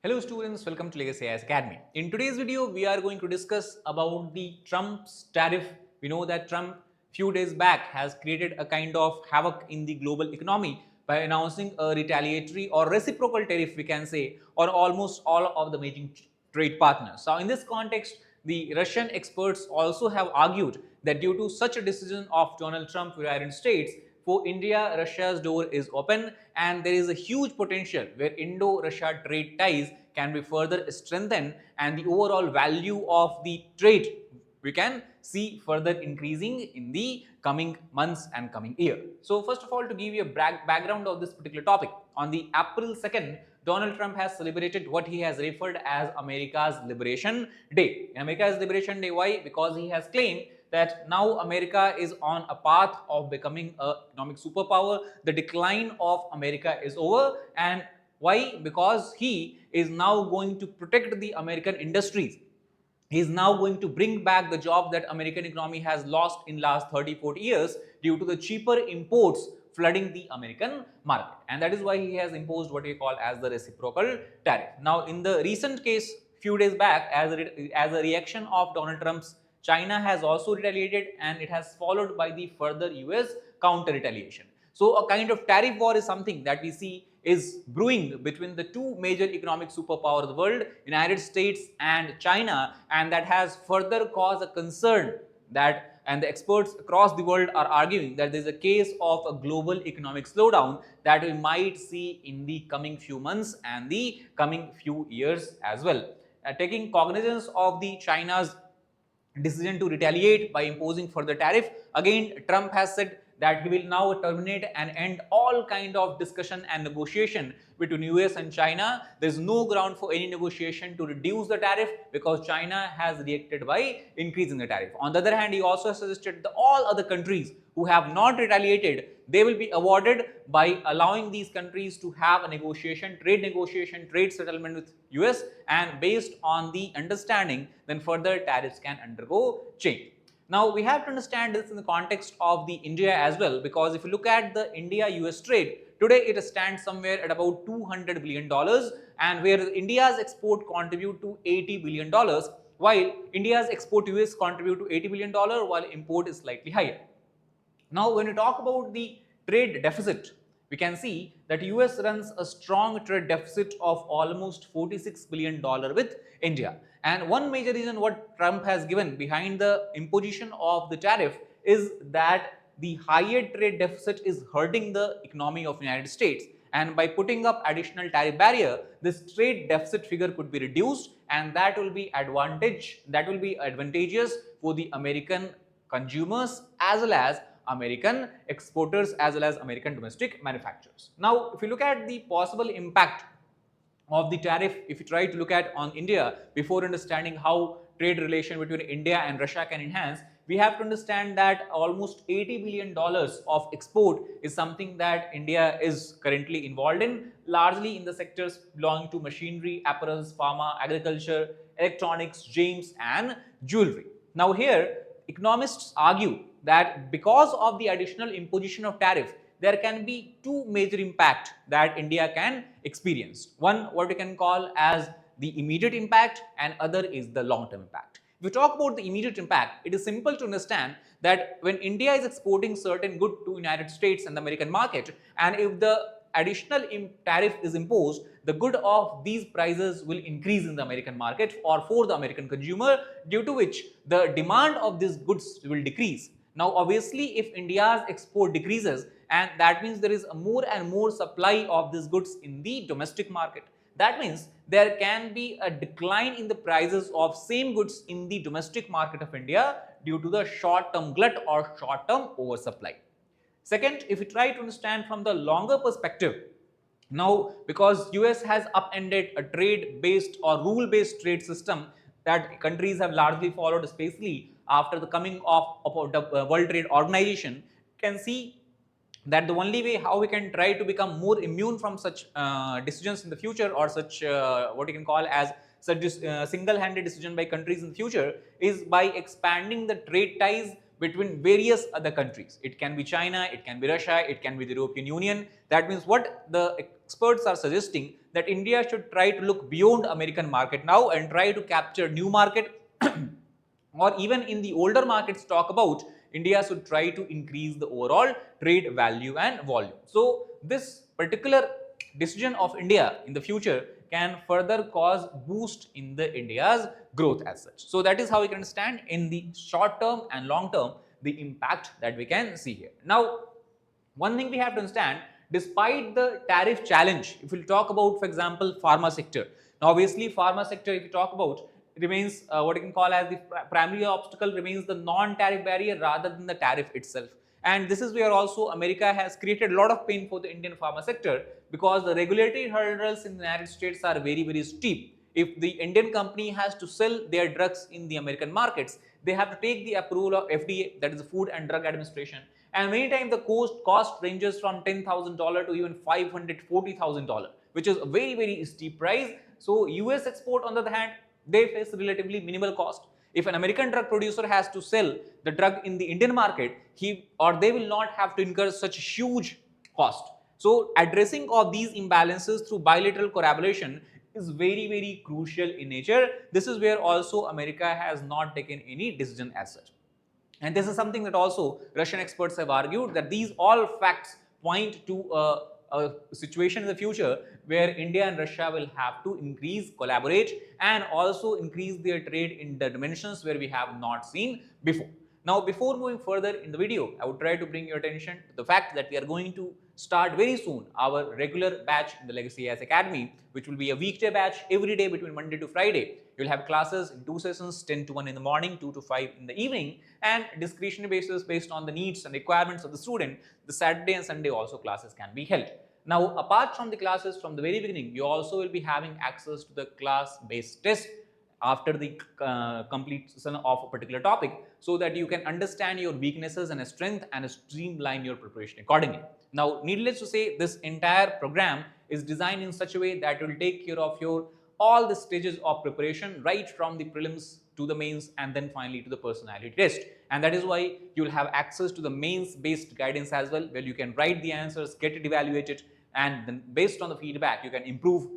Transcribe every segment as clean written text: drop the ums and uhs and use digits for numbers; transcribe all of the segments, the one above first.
Hello students, welcome to Legacy IAS Academy. In today's video, we are going to discuss about the Trump's tariff. We know that Trump few days back has created a kind of havoc in the global economy by announcing a retaliatory or reciprocal tariff, we can say, on almost all of the major trade partners. So in this context, the Russian experts also have argued that due to such a decision of Donald Trump for the United States, for India, Russia's door is open and there is a huge potential where Indo-Russia trade ties can be further strengthened and the overall value of the trade we can see further increasing in the coming months and coming year. So first of all, to give you a background of this particular topic, on the April 2nd, Donald Trump has celebrated what he has referred as America's Liberation Day. America's Liberation Day, why? Because he has claimed that now America is on a path of becoming an economic superpower. The decline of America is over. And why? Because he is now going to protect the American industries. He is now going to bring back the job that American economy has lost in last 30-40 years due to the cheaper imports flooding the American market. And that is why he has imposed what we call as the reciprocal tariff. Now, in the recent case, few days back, as a reaction of Donald Trump's, China has also retaliated and it has followed by the further US counter retaliation. So a kind of tariff war is something that we see is brewing between the two major economic superpowers of the world, United States and China, and that has further caused a concern that, and the experts across the world are arguing that there is a case of a global economic slowdown that we might see in the coming few months and the coming few years as well. Taking cognizance of the China's decision to retaliate by imposing further tariff, again Trump has said that he will now terminate and end all kind of discussion and negotiation between US and China. There is no ground for any negotiation to reduce the tariff because China has reacted by increasing the tariff. On the other hand, he also suggested that all other countries who have not retaliated, they will be awarded by allowing these countries to have a negotiation, trade settlement with US, and based on the understanding, then further tariffs can undergo change. Now, we have to understand this in the context of the India as well, because if you look at the India-US trade, today it stands somewhere at about $200 billion, and where India's export contribute to $80 billion, while India's export to US contribute to $80 billion, while import is slightly higher. Now, when we talk about the trade deficit, we can see that US runs a strong trade deficit of almost $46 billion with India. And one major reason what Trump has given behind the imposition of the tariff is that the higher trade deficit is hurting the economy of the United States. And by putting up additional tariff barrier, this trade deficit figure could be reduced, and that will be advantageous for the American consumers as well as American exporters as well as American domestic manufacturers. Now, if you look at the possible impact of the tariff, if you try to look at on India, before understanding how trade relation between India and Russia can enhance, we have to understand that almost $80 billion of export is something that India is currently involved in, largely in the sectors belonging to machinery, apparels, pharma, agriculture, electronics, gems and jewelry. Now here, economists argue that because of the additional imposition of tariff, there can be two major impacts that India can experience. One, what we can call as the immediate impact, and other is the long-term impact. If we talk about the immediate impact, it is simple to understand that when India is exporting certain good to United States and the American market, and if the additional tariff is imposed, the good of these prices will increase in the American market or for the American consumer, due to which the demand of these goods will decrease. Now, obviously, if India's export decreases, and that means there is a more and more supply of these goods in the domestic market. That means there can be a decline in the prices of same goods in the domestic market of India due to the short-term glut or short-term oversupply. Second, if we try to understand from the longer perspective, now because US has upended a trade-based or rule-based trade system that countries have largely followed, especially after the coming of the World Trade Organization, can see that the only way how we can try to become more immune from such decisions in the future, or such what you can call as such single-handed decision by countries in the future, is by expanding the trade ties between various other countries. It can be China, it can be Russia, it can be the European Union. That means what the experts are suggesting, that India should try to look beyond American market now and try to capture new market or even in the older markets talk about, India should try to increase the overall trade value and volume. So this particular decision of India in the future can further cause boost in the India's growth as such. So that is how we can understand in the short term and long term the impact that we can see here. Now, one thing we have to understand, despite the tariff challenge, if we talk about, for example, pharma sector. Now, obviously, pharma sector, if you talk about, remains what you can call as the primary obstacle remains the non-tariff barrier rather than the tariff itself. And this is where also America has created a lot of pain for the Indian pharma sector, because the regulatory hurdles in the United States are very, very steep. If the Indian company has to sell their drugs in the American markets, they have to take the approval of FDA, that is the Food and Drug Administration. And many times the cost ranges from $10,000 to even $540,000, which is a very, very steep price. So US export, on the other hand, they face relatively minimal cost. If an American drug producer has to sell the drug in the Indian market, he or they will not have to incur such huge cost. So addressing of these imbalances through bilateral collaboration is very, very crucial in nature. This is where also America has not taken any decision as such. And this is something that also Russian experts have argued, that these all facts point to a situation in the future where India and Russia will have to increase, collaborate, and also increase their trade in the dimensions where we have not seen before. Now, before moving further in the video, I would try to bring your attention to the fact that we are going to start very soon our regular batch in the Legacy IAS Academy, which will be a weekday batch every day between Monday to Friday. You will have classes in 2 sessions, 10 to 1 in the morning, 2 to 5 in the evening, and discretionary basis based on the needs and requirements of the student. The Saturday and Sunday also classes can be held. Now, apart from the classes from the very beginning, you also will be having access to the class-based test after the completion of a particular topic, so that you can understand your weaknesses and strength and streamline your preparation accordingly. Now, needless to say, this entire program is designed in such a way that will take care of your all the stages of preparation, right from the prelims to the mains and then finally to the personality test. And that is why you will have access to the mains based guidance as well, where you can write the answers, get it evaluated, and then based on the feedback you can improve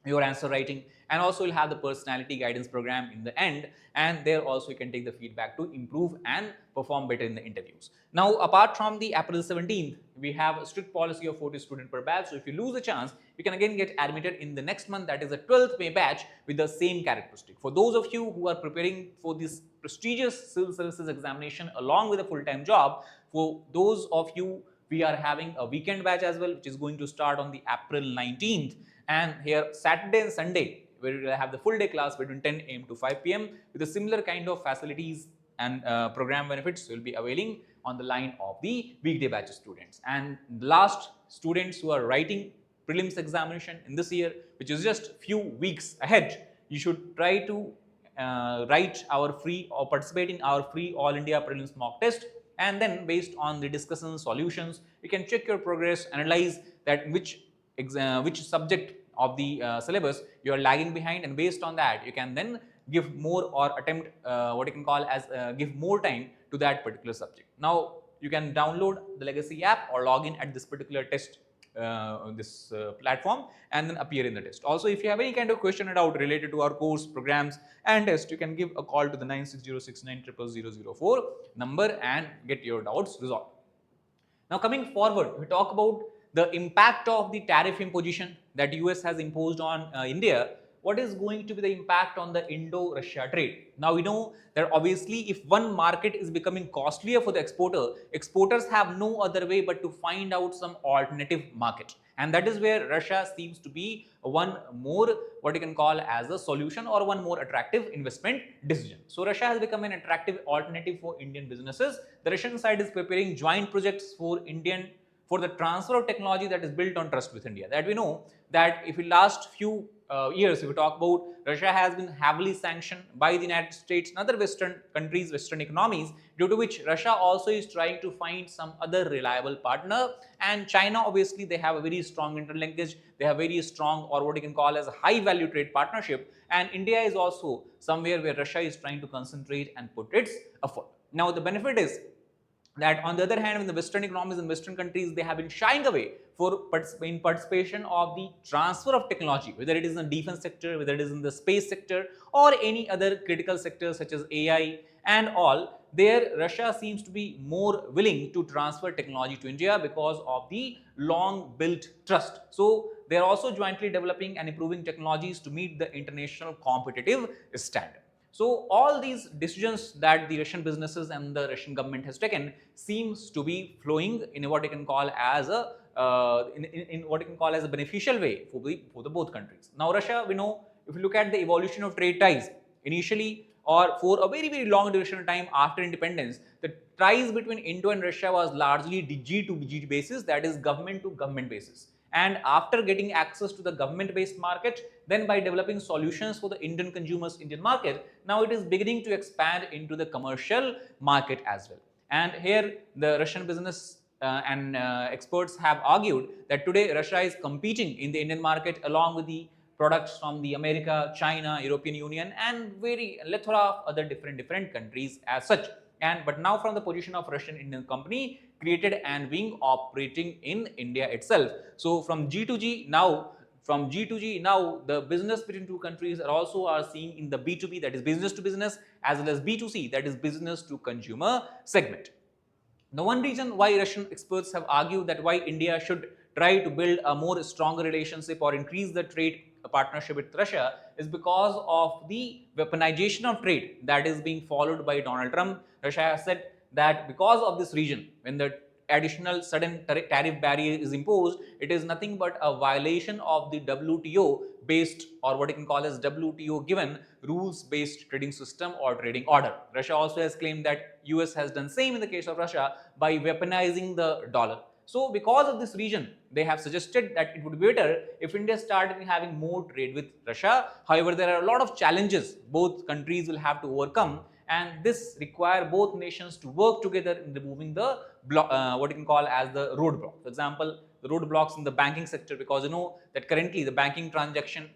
your answer writing. And also you'll have the personality guidance program in the end, and there also you can take the feedback to improve and perform better in the interviews. Now, apart from the April 17th, we have a strict policy of 40 students per batch. So if you lose a chance, you can again get admitted in the next month, that is the 12th May batch, with the same characteristic. For those of you who are preparing for this prestigious civil services examination along with a full-time job, for those of you, we are having a weekend batch as well, which is going to start on the April 19th. And here Saturday and Sunday, where we will have the full day class between 10 a.m. to 5 p.m. with a similar kind of facilities and program benefits will be availing on the line of the weekday batch students. And the last students who are writing prelims examination in this year, which is just few weeks ahead, you should try to write our free or participate in our free All India Prelims mock test. And then based on the discussion solutions, you can check your progress, analyze that which subject of the syllabus you are lagging behind, and based on that you can then give more or attempt what you can call as give more time to that particular subject. Now, you can download the Legacy app or log in at this particular test platform and then appear in the test. Also, if you have any kind of question or doubt related to our course, programs and test, you can give a call to the 9606900004 number and get your doubts resolved. Now, coming forward, we talk about the impact of the tariff imposition that US has imposed on India. What is going to be the impact on the Indo-Russia trade? Now, we know that obviously if one market is becoming costlier for the exporter, exporters have no other way but to find out some alternative market. And that is where Russia seems to be one more what you can call as a solution or one more attractive investment decision. So Russia has become an attractive alternative for Indian businesses. The Russian side is preparing joint projects for the transfer of technology that is built on trust with India. That we know that if we last few years, if we talk about, Russia has been heavily sanctioned by the United States and other Western countries, Western economies, due to which Russia also is trying to find some other reliable partner. And China, obviously, they have a very strong interlinkage. They have very strong, or what you can call as a high value trade partnership. And India is also somewhere where Russia is trying to concentrate and put its effort. Now, the benefit is that on the other hand, in the Western economies and Western countries, they have been shying away in participation of the transfer of technology, whether it is in the defense sector, whether it is in the space sector, or any other critical sectors such as AI and all. There, Russia seems to be more willing to transfer technology to India because of the long built trust. So, they are also jointly developing and improving technologies to meet the international competitive standard. So all these decisions that the Russian businesses and the Russian government has taken seems to be flowing in what you can call as a in what you can call as a beneficial way for the both countries. Now Russia, we know, if you look at the evolution of trade ties, initially or for a very long duration of time after independence, the ties between Indo and Russia was largely G to G basis, that is government to government basis. And after getting access to the government-based market, then by developing solutions for the Indian consumers' Indian market, now it is beginning to expand into the commercial market as well. And here the Russian business and experts have argued that today Russia is competing in the Indian market along with the products from the America, China, European Union, and very plethora of other different countries as such. But now from the position of Russian Indian company created and being operating in India itself. So from G to G now, the business between two countries are seeing in the B2B, that is business to business, as well as B2C, that is business to consumer segment. Now, one reason why Russian experts have argued that why India should try to build a more stronger relationship or increase the trade partnership with Russia is because of the weaponization of trade that is being followed by Donald Trump. Russia has said that because of this region, when the additional sudden tariff barrier is imposed, it is nothing but a violation of the WTO based, or what you can call as WTO given rules based trading system or trading order. Russia also has claimed that US has done same in the case of Russia by weaponizing the dollar. So because of this region, they have suggested that it would be better if India started having more trade with Russia. However, there are a lot of challenges both countries will have to overcome, and this require both nations to work together in removing the what you can call as the roadblock. For example, the roadblocks in the banking sector, because you know that currently the banking transaction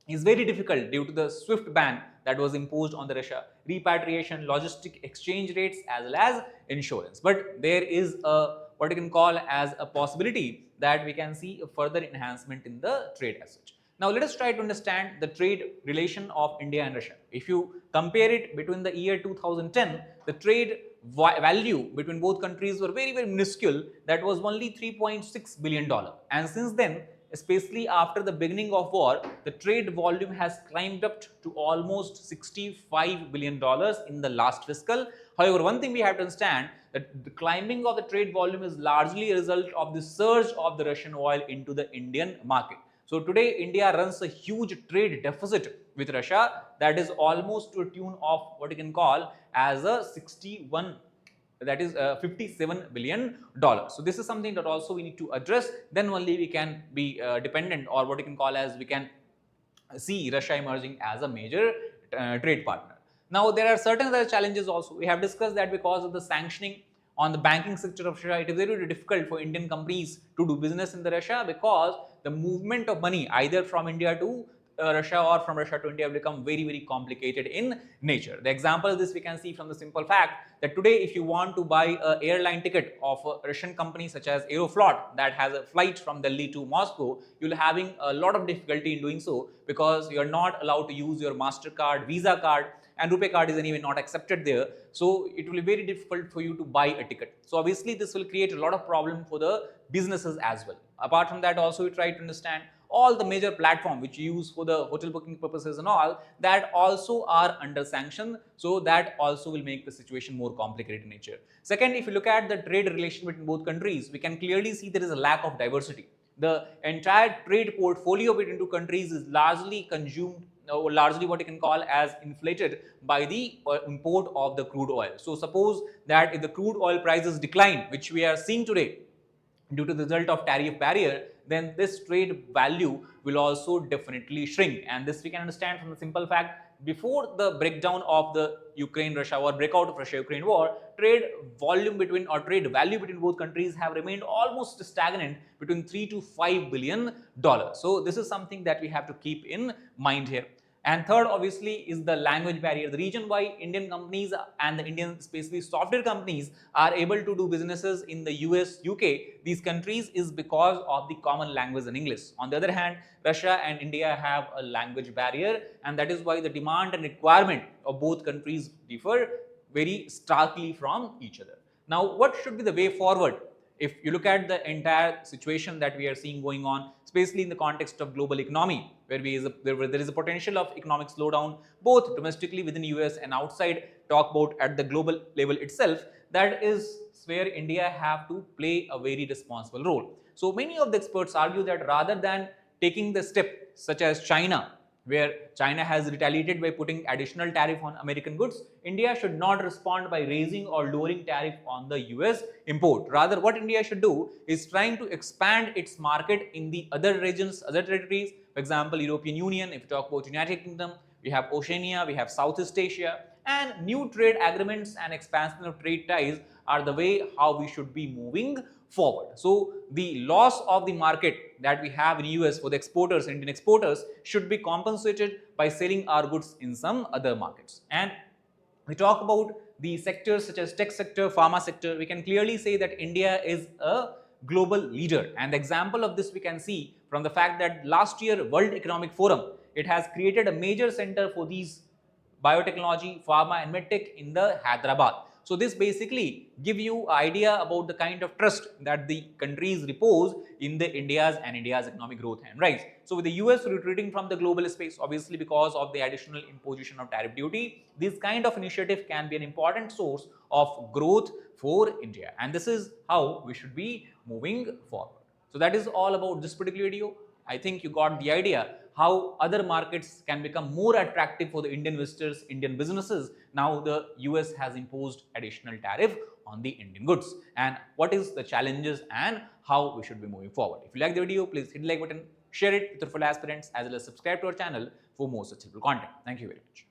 is very difficult due to the swift ban that was imposed on the Russia, repatriation, logistic exchange rates, as well as insurance. But there is a what you can call as a possibility that we can see a further enhancement in the trade as such. Now let us try to understand the trade relation of India and Russia. If you compare it between the year 2010, the trade value between both countries were very minuscule, that was only $3.6 billion. And since then, especially after the beginning of war, the trade volume has climbed up to almost $65 billion in the last fiscal. However, one thing we have to understand that the climbing of the trade volume is largely a result of the surge of the Russian oil into the Indian market. So today, India runs a huge trade deficit with Russia that is almost to a tune of what you can call as a 61, that is $57 billion. So this is something that also we need to address. Then only we can be dependent, or what you can call as we can see Russia emerging as a major trade partner. Now there are certain other challenges also. We have discussed that because of the sanctioning on the banking sector of Russia, it is very difficult for Indian companies to do business in the Russia, because the movement of money either from India to Russia or from Russia to India will become very complicated in nature. The example of this we can see from the simple fact that today if you want to buy an airline ticket of a Russian company such as Aeroflot that has a flight from Delhi to Moscow, you'll having a lot of difficulty in doing so, because you're not allowed to use your MasterCard, Visa card, and RuPay card is anyway not accepted there. So it will be very difficult for you to buy a ticket. So obviously this will create a lot of problem for the businesses as well. Apart from that, also we try to understand all the major platform which you use for the hotel booking purposes and all, that also are under sanction. So that also will make the situation more complicated in nature. Second, if you look at the trade relation between both countries, we can clearly see there is a lack of diversity. The entire trade portfolio between two countries is largely consumed, or largely what you can call as inflated by the import of the crude oil. So suppose that if the crude oil prices decline, which we are seeing today due to the result of tariff barrier, then this trade value will also definitely shrink. And this we can understand from the simple fact, before the breakdown of the Ukraine-Russia war, breakout of Russia-Ukraine war, trade volume between, or trade value between both countries have remained almost stagnant between $3 to $5 billion. So this is something that we have to keep in mind here. And third, obviously, is the language barrier. The reason why Indian companies and the Indian, especially software companies, are able to do businesses in the US, UK, these countries, is because of the common language in English. On the other hand, Russia and India have a language barrier, and that is why the demand and requirement of both countries differ very starkly from each other. Now, what should be the way forward? If you look at the entire situation that we are seeing going on, especially in the context of global economy, where there is a potential of economic slowdown, both domestically within US and outside, talk about at the global level itself, that is where India have to play a very responsible role. So many of the experts argue that rather than taking the step such as China, where China has retaliated by putting additional tariff on American goods, India should not respond by raising or lowering tariff on the US import. Rather, what India should do is trying to expand its market in the other regions, other territories. For example, European Union, if you talk about United Kingdom, we have Oceania, we have Southeast Asia, and new trade agreements and expansion of trade ties are the way how we should be moving forward. So the loss of the market that we have in US for the exporters, Indian exporters, should be compensated by selling our goods in some other markets. And we talk about the sectors such as tech sector, pharma sector, we can clearly say that India is a global leader. And the example of this we can see from the fact that last year World Economic Forum, it has created a major center for these biotechnology, pharma and medtech in the Hyderabad. So this basically give you an idea about the kind of trust that the countries repose in the India's economic growth and rise. So with the US retreating from the global space, obviously because of the additional imposition of tariff duty, this kind of initiative can be an important source of growth for India. And this is how we should be moving forward. So that is all about this particular video. I think you got the idea how other markets can become more attractive for the Indian visitors, Indian businesses. Now the US has imposed additional tariff on the Indian goods, and what is the challenges and how we should be moving forward. If you like the video, please hit the like button, share it with your fellow aspirants, as well as subscribe to our channel for more such helpful content. Thank you very much.